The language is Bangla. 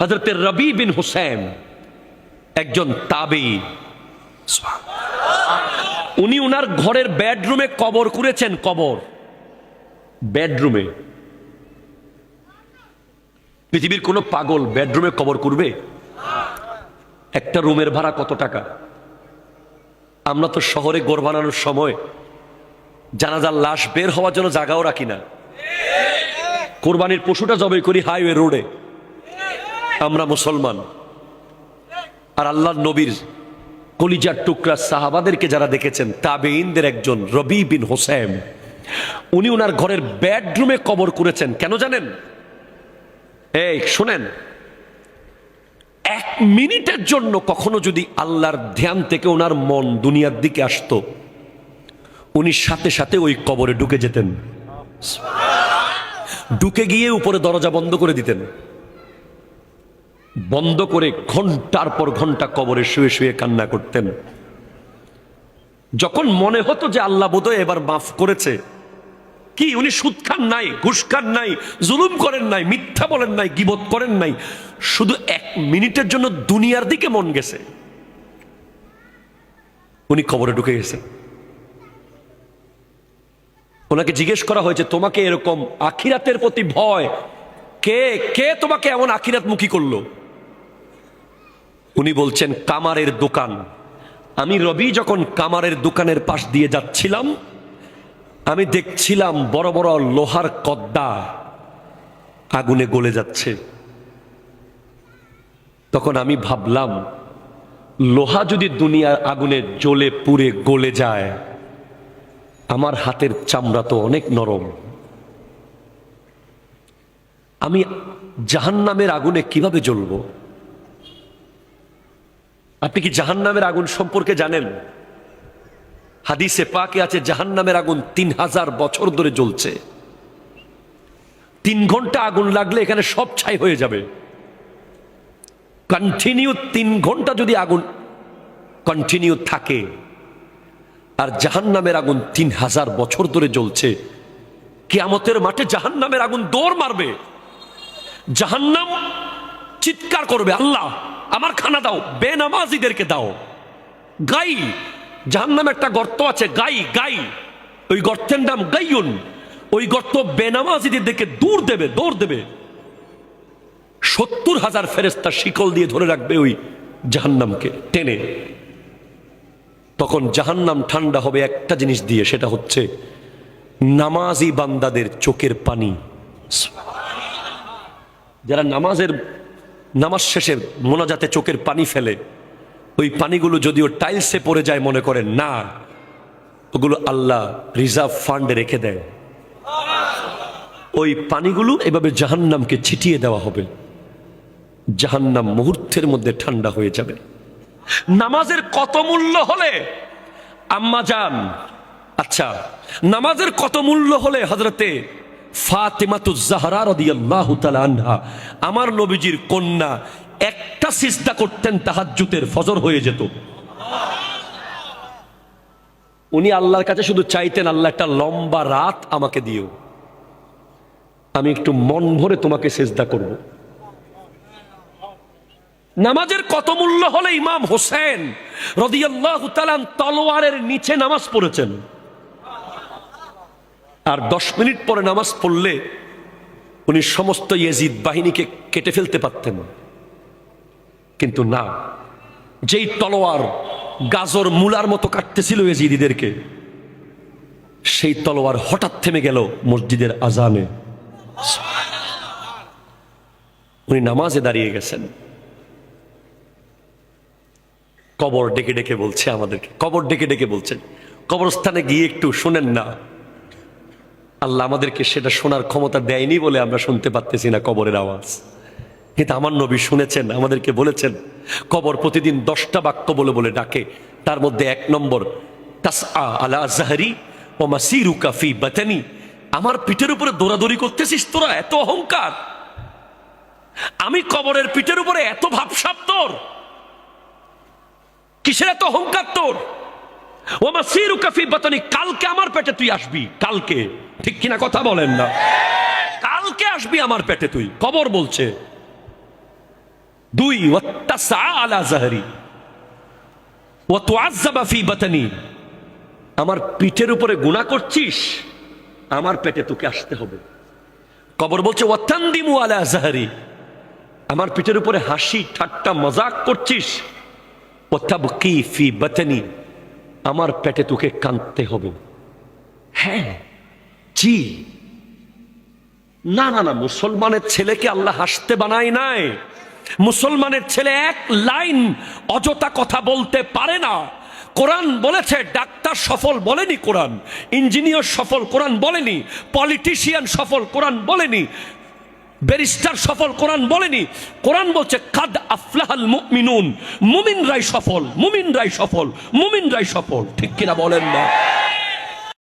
হযরত রবি বিন হুসাইন একজন তাবেঈ, উনি উনার ঘরের বেডরুমে কবর করেছেন। কবর বেডরুমে। পৃথিবীর কোন পাগল বেডরুমে কবর করবে? একটা রুমের ভাড়া কত টাকা? আমরা তো শহরে ঘর বানানোর সময় জানাজার লাশ বের হওয়ার জন্য জায়গাও রাখি না। কোরবানির পশুটা জবাই করি হাইওয়ে রোডে। আমরা মুসলমান। আর আল্লাহর নবীর কলিজার টুকরা সাহাবাদেরকে যারা দেখেছেন, তাবেঈনদের একজন রবি বিন হুসাইন, উনি উনার ঘরের বেডরুমে কবর করেছেন। কেন জানেন? এই শুনেন, এক মিনিটের জন্য কখনো যদি আল্লাহর ধ্যান থেকে ওনার মন দুনিয়ার দিকে আসতো, উনি সাথে সাথে ওই কবরে ঢুকে যেতেন। ঢুকে গিয়ে উপরে দরজা বন্ধ করে দিতেন। বন্ধ করে ঘন্টার পর ঘন্টা কবরে শুয়ে শুয়ে কান্না করতেন। যখন মনে হতো যে আল্লাহ বোধহয় এবার মাফ করেছে, কি উনি সুদ খান নাই, ঘুষ খান নাই, জুলুম করেন নাই, মিথ্যা বলেন নাই, গীবত করেন নাই, শুধু এক মিনিটের জন্য দুনিয়ার দিকে মন গেছে, উনি কবরে ঢুকে গেছে। ওনাকে জিজ্ঞেস করা হয়েছে, তোমাকে এরকম আখিরাতের প্রতি ভয়, কে কে তোমাকে এমন আখিরাত মুখী করলো? উনি বলছেন, কামারের দোকান। আমি রবি যখন কামারের দোকানের পাশ দিয়ে যাচ্ছিলাম, আমি দেখছিলাম বড় বড় লোহার কদ্দা আগুনে গলে যাচ্ছে। তখন আমি ভাবলাম, লোহা যদি দুনিয়ার আগুনে জ্বলে পুড়ে গলে যায়, আমার হাতের চামড়া তো অনেক নরম, আমি জাহান্নামের আগুনে কিভাবে জ্বলবো? আপনি কি জাহান্নামের আগুন সম্পর্কে জানেন? হাদিসে পাকে আছে জাহান্নামের আগুন 3000 বছর ধরে জ্বলছে। 3 ঘন্টা আগুন লাগলে এখানে সব ছাই হয়ে যাবে। কন্টিনিউ 3 ঘন্টা যদি আগুন কন্টিনিউ থাকে, আর জাহান্নামের আগুন 3000 বছর ধরে জ্বলছে, কিয়ামতের মাঠে জাহান্নামের আগুন দৌড় মারবে। জাহান্নাম চিৎকার করবে, আল্লাহ আমার খানা দাও, বেনামাজিদেরকে দাও। গাই, জাহান্নামে একটা গর্ত আছে, গাই গাই, ওই গর্তের নাম গাইয়ুন। ওই গর্ত বেনামাজিদের দিকে দৌড় দেবে। 70,000 ফেরেশতা শিকল দিয়ে ধরে রাখবে ওই জাহান্নামকে টেনে। তখন জাহান্নাম ঠান্ডা হবে একটা জিনিস দিয়ে, সেটা হচ্ছে নামাজি বান্দাদের চোখের পানি। যারা নামাজ শেষে মোনাজাতে চোখের পানি ফেলে, ওই পানিগুলো যদিও টাইলসে পড়ে যায় মনে করেন না, ওগুলো আল্লাহ রিজার্ভ ফান্ডে রেখে দেয়। ওই পানিগুলো এভাবে জাহান্নামকে ছিটিয়ে দেওয়া হবে। জাহান্নাম মুহূর্তের মধ্যে ঠান্ডা হয়ে যাবে। নামাজের কত মূল্য হলে আম্মা জান, আচ্ছা নামাজের কত মূল্য হলে হযরতে ফাতেমাতুজ জাহরা রাদিয়াল্লাহু তাআলা আনহা, আমার নবীজির কন্যা, একটা সিজদা করতেন তাহাজ্জুদের, ফজর হয়ে যেত। উনি আল্লাহর কাছে শুধু চাইতেন, আল্লাহ একটা লম্বা রাত আমাকে দিও, আমি একটু মন ভরে তোমাকে সিজদা করব। নামাজের কত মূল্য হলে ইমাম হোসেন রাদিয়াল্লাহু তাআলা তলোয়ারের নিচে নামাজ পড়েছেন। আর 10 মিনিট পরে নামাজ পড়লে উনি সমস্ত ইয়াজিদ বাহিনীকে কেটে ফেলতে পারতেন, কিন্তু না, যেই তলোয়ার গাজর মূলার মতো কাটতেছিল ইয়াজিদিদেরকে, সেই তলোয়ার হঠাৎ থেমে গেল মসজিদের আজানে। উনি নামাজে দাঁড়িয়ে গেছেন। কবর ডেকে ডেকে বলছে আমাদেরকে, কবর ডেকে ডেকে বলছেন, কবরস্থানে গিয়ে একটু শুনেন না। আল্লাহ আমাদেরকে সেটা শোনার ক্ষমতা দেয়নি বলে আমরা শুনতে পারতেছি না কবরের আওয়াজ, কিন্তু আমার নবী শুনেছেন, আমাদেরকে বলেছেন কবর প্রতিদিন 10টা বাক্য বলে বলে ডাকে। তার মধ্যে 1 নম্বর, তাসআ আলা জাহরি ওয়া মাসিরুকা ফি বাতানি, আমার পিঠের উপরে দৌড়াদৌড়ি করতেছিস তোরা, এত অহংকার। আমি কবরের পিঠের উপরে এত ভাবসাব তোর, কিসের এত অহংকার তোর? ওয়া মাসিরুকা ফি বাতানি, কালকে আমার পেটে তুই আসবি, কালকে, ঠিক কিনা কথা বলেন না? কালকে আসবি আমার পেটে তুই। কবর বলছে দুই, ওয়াত্তাসা আলা যাহরি ওয়া তুআজ্জাবা ফি বাতনি, আমার পিঠের উপরে গুনাহ করছিস, আমার পেটে তোকে আসতে হবে। কবর বলছে ওয়াতানদিমু আলা যাহরি, আমার পিঠের উপরে হাসি ঠাট্টা মজাক করছিস, ওয়াতাবকি ফি বাতনি, আমার পেটে তোকে কাঁদতে হবে। হ্যাঁ, জি, না না না, মুসলমানের ছেলেকে আল্লাহ হাসতে বানায় নাই। মুসলমানের ছেলে এক লাইন অযথা কথা বলতে পারে না। কোরআন বলেছে ডাক্তার সফল বলেনি, কোরআন ইঞ্জিনিয়ার সফল কোরআন বলেনি, পলিটিশিয়ান সফল কোরআন বলেনি, ব্যারিস্টার সফল কোরআন বলেনি। কোরআন বলছে কাদ আফলাহাল মুমিনুন, মুমিনরাই সফল, মুমিনরাই সফল, মুমিনরাই সফল। ঠিক কিনা বলেন না?